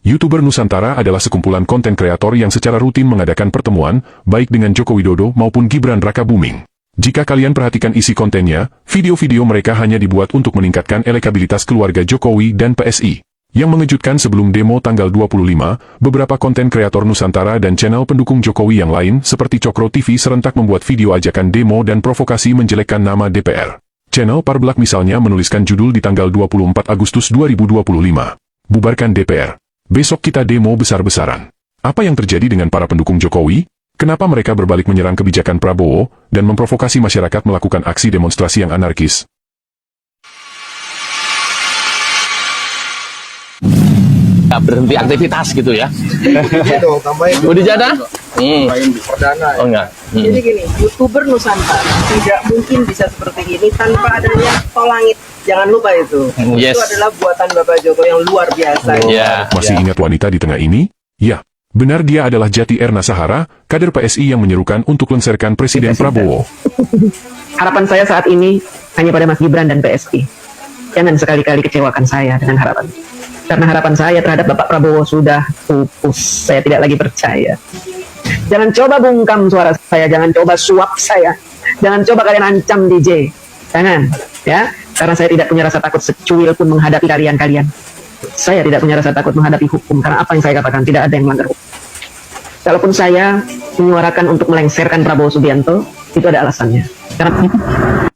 YouTuber Nusantara adalah sekumpulan konten kreator yang secara rutin mengadakan pertemuan, baik dengan Joko Widodo maupun Gibran Rakabuming. Jika kalian perhatikan isi kontennya, video-video mereka hanya dibuat untuk meningkatkan elektabilitas keluarga Jokowi dan PSI. Yang mengejutkan, sebelum demo tanggal 25, beberapa konten kreator Nusantara dan channel pendukung Jokowi yang lain seperti Cokro TV serentak membuat video ajakan demo dan provokasi menjelekkan nama DPR. Channel Parbelak misalnya menuliskan judul di tanggal 24 Agustus 2025. Bubarkan DPR. Besok kita demo besar-besaran. Apa yang terjadi dengan para pendukung Jokowi? Kenapa mereka berbalik menyerang kebijakan Prabowo dan memprovokasi masyarakat melakukan aksi demonstrasi yang anarkis? Berhenti aktivitas gitu ya. Udah jada? Perdana. Oh enggak. Jadi gini, YouTuber Nusantara tidak mungkin bisa seperti ini tanpa adanya tol langit. Jangan lupa itu. Yes. Itu adalah buatan Bapak Joko yang luar biasa. Masih ingat wanita di tengah ini? Ya, benar, dia adalah Jati Erna Sahara, kader PSI yang menyerukan untuk lengserkan Presiden Prabowo. Harapan saya saat ini hanya pada Mas Gibran dan PSI. Jangan sekali-kali kecewakan saya dengan harapan. Karena harapan saya terhadap Bapak Prabowo sudah pupus. Saya tidak lagi percaya. Jangan coba bungkam suara saya, jangan coba suap saya. Jangan coba kalian ancam DJ. Jangan, ya. Karena saya tidak punya rasa takut secuil pun menghadapi kalian-kalian. Saya tidak punya rasa takut menghadapi hukum, karena apa yang saya katakan tidak ada yang melanggar hukum. Kalaupun saya menyuarakan untuk melengserkan Prabowo Subianto, itu ada alasannya. Karena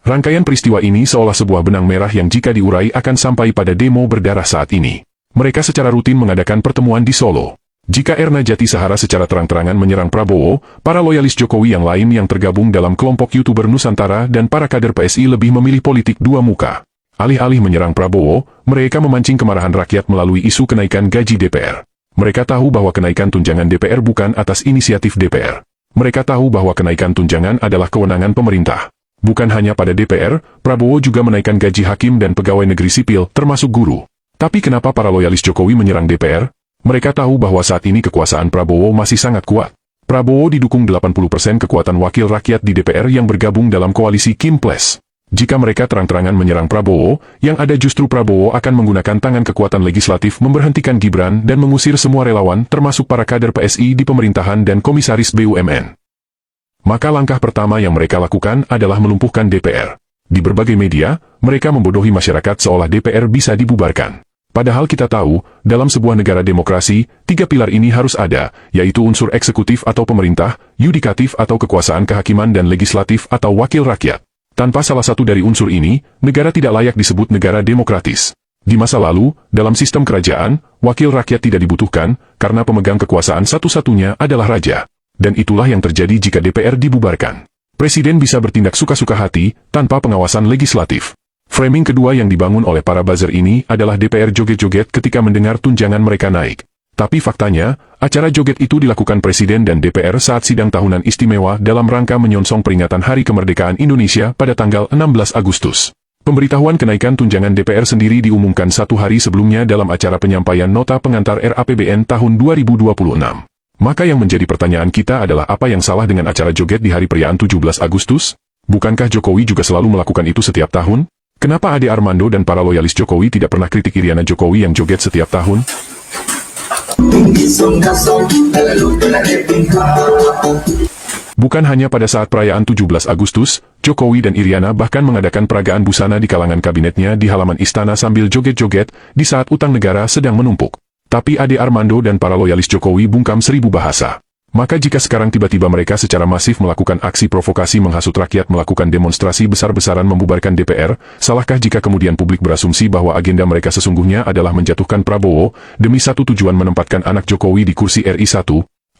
Rangkaian peristiwa ini seolah sebuah benang merah yang jika diurai akan sampai pada demo berdarah saat ini. Mereka secara rutin mengadakan pertemuan di Solo. Jika Erna Jati Sahara secara terang-terangan menyerang Prabowo, para loyalis Jokowi yang lain yang tergabung dalam kelompok YouTuber Nusantara dan para kader PSI lebih memilih politik dua muka. Alih-alih menyerang Prabowo, mereka memancing kemarahan rakyat melalui isu kenaikan gaji DPR. Mereka tahu bahwa kenaikan tunjangan DPR bukan atas inisiatif DPR. Mereka tahu bahwa kenaikan tunjangan adalah kewenangan pemerintah. Bukan hanya pada DPR, Prabowo juga menaikkan gaji hakim dan pegawai negeri sipil, termasuk guru. Tapi kenapa para loyalis Jokowi menyerang DPR? Mereka tahu bahwa saat ini kekuasaan Prabowo masih sangat kuat. Prabowo didukung 80% kekuatan wakil rakyat di DPR yang bergabung dalam koalisi Kim Plus. Jika mereka terang-terangan menyerang Prabowo, yang ada justru Prabowo akan menggunakan tangan kekuatan legislatif memberhentikan Gibran dan mengusir semua relawan termasuk para kader PSI di pemerintahan dan komisaris BUMN. Maka langkah pertama yang mereka lakukan adalah melumpuhkan DPR. Di berbagai media, mereka membodohi masyarakat seolah DPR bisa dibubarkan. Padahal kita tahu, dalam sebuah negara demokrasi, tiga pilar ini harus ada, yaitu unsur eksekutif atau pemerintah, yudikatif atau kekuasaan kehakiman dan legislatif atau wakil rakyat. Tanpa salah satu dari unsur ini, negara tidak layak disebut negara demokratis. Di masa lalu, dalam sistem kerajaan, wakil rakyat tidak dibutuhkan, karena pemegang kekuasaan satu-satunya adalah raja. Dan itulah yang terjadi jika DPR dibubarkan. Presiden bisa bertindak suka-suka hati, tanpa pengawasan legislatif. Framing kedua yang dibangun oleh para buzzer ini adalah DPR joget-joget ketika mendengar tunjangan mereka naik. Tapi faktanya, acara joget itu dilakukan Presiden dan DPR saat sidang tahunan istimewa dalam rangka menyongsong peringatan Hari Kemerdekaan Indonesia pada tanggal 16 Agustus. Pemberitahuan kenaikan tunjangan DPR sendiri diumumkan satu hari sebelumnya dalam acara penyampaian nota pengantar RAPBN tahun 2026. Maka yang menjadi pertanyaan kita adalah apa yang salah dengan acara joget di hari perayaan 17 Agustus? Bukankah Jokowi juga selalu melakukan itu setiap tahun? Kenapa Ade Armando dan para loyalis Jokowi tidak pernah kritik Iriana Jokowi yang joget setiap tahun? Bukan hanya pada saat perayaan 17 Agustus, Jokowi dan Iriana bahkan mengadakan peragaan busana di kalangan kabinetnya di halaman istana sambil joget-joget di saat utang negara sedang menumpuk. Tapi Ade Armando dan para loyalis Jokowi bungkam 1000 bahasa. Maka jika sekarang tiba-tiba mereka secara masif melakukan aksi provokasi menghasut rakyat melakukan demonstrasi besar-besaran membubarkan DPR, salahkah jika kemudian publik berasumsi bahwa agenda mereka sesungguhnya adalah menjatuhkan Prabowo demi satu tujuan menempatkan anak Jokowi di kursi RI 1?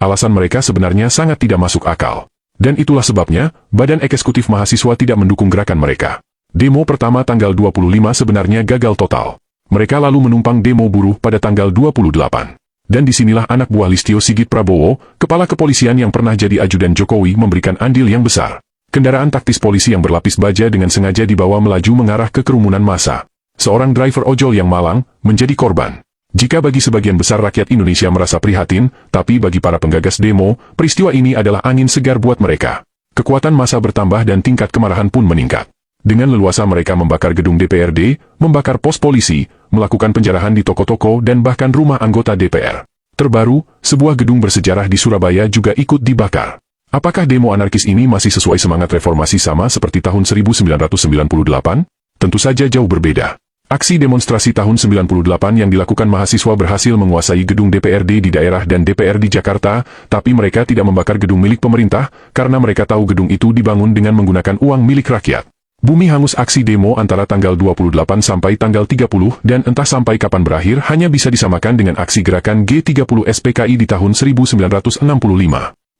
Alasan mereka sebenarnya sangat tidak masuk akal. Dan itulah sebabnya, Badan Eksekutif Mahasiswa tidak mendukung gerakan mereka. Demo pertama tanggal 25 sebenarnya gagal total. Mereka lalu menumpang demo buruh pada tanggal 28. Dan disinilah anak buah Listio Sigit Prabowo, kepala kepolisian yang pernah jadi ajudan Jokowi memberikan andil yang besar. Kendaraan taktis polisi yang berlapis baja dengan sengaja dibawa melaju mengarah ke kerumunan massa. Seorang driver ojol yang malang menjadi korban. Jika bagi sebagian besar rakyat Indonesia merasa prihatin, tapi bagi para penggagas demo, peristiwa ini adalah angin segar buat mereka. Kekuatan massa bertambah dan tingkat kemarahan pun meningkat. Dengan leluasa mereka membakar gedung DPRD, membakar pos polisi, melakukan penjarahan di toko-toko dan bahkan rumah anggota DPR. Terbaru, sebuah gedung bersejarah di Surabaya juga ikut dibakar. Apakah demo anarkis ini masih sesuai semangat reformasi sama seperti tahun 1998? Tentu saja jauh berbeda. Aksi demonstrasi tahun 98 yang dilakukan mahasiswa berhasil menguasai gedung DPRD di daerah dan DPR di Jakarta, tapi mereka tidak membakar gedung milik pemerintah karena mereka tahu gedung itu dibangun dengan menggunakan uang milik rakyat. Bumi hangus aksi demo antara tanggal 28 sampai tanggal 30 dan entah sampai kapan berakhir hanya bisa disamakan dengan aksi gerakan G30 SPKI di tahun 1965.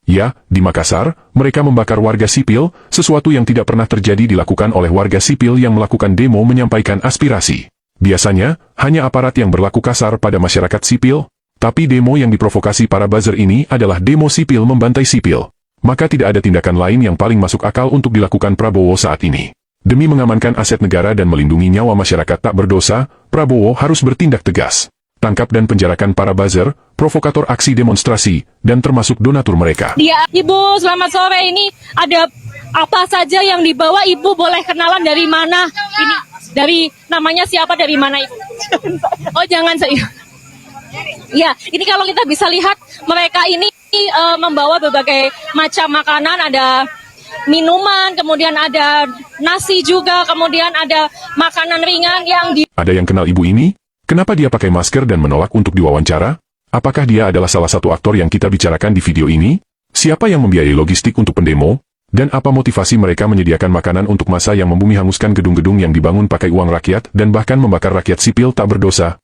Ya, di Makassar, mereka membakar warga sipil, sesuatu yang tidak pernah terjadi dilakukan oleh warga sipil yang melakukan demo menyampaikan aspirasi. Biasanya, hanya aparat yang berlaku kasar pada masyarakat sipil, tapi demo yang diprovokasi para buzzer ini adalah demo sipil membantai sipil. Maka tidak ada tindakan lain yang paling masuk akal untuk dilakukan Prabowo saat ini. Demi mengamankan aset negara dan melindungi nyawa masyarakat tak berdosa, Prabowo harus bertindak tegas. Tangkap dan penjarakan para buzzer, provokator aksi demonstrasi, dan termasuk donatur mereka. Ibu, selamat sore. Ini ada apa saja yang dibawa? Ibu boleh kenalan dari mana? Ini dari namanya siapa, dari mana Ibu? Oh, jangan saya. Ya, ini kalau kita bisa lihat mereka ini membawa berbagai macam makanan, ada minuman, kemudian ada nasi juga, kemudian ada makanan ringan yang Ada yang kenal ibu ini? Kenapa dia pakai masker dan menolak untuk diwawancara? Apakah dia adalah salah satu aktor yang kita bicarakan di video ini? Siapa yang membiayai logistik untuk pendemo? Dan apa motivasi mereka menyediakan makanan untuk massa yang membumi hanguskan gedung-gedung yang dibangun pakai uang rakyat dan bahkan membakar rakyat sipil tak berdosa?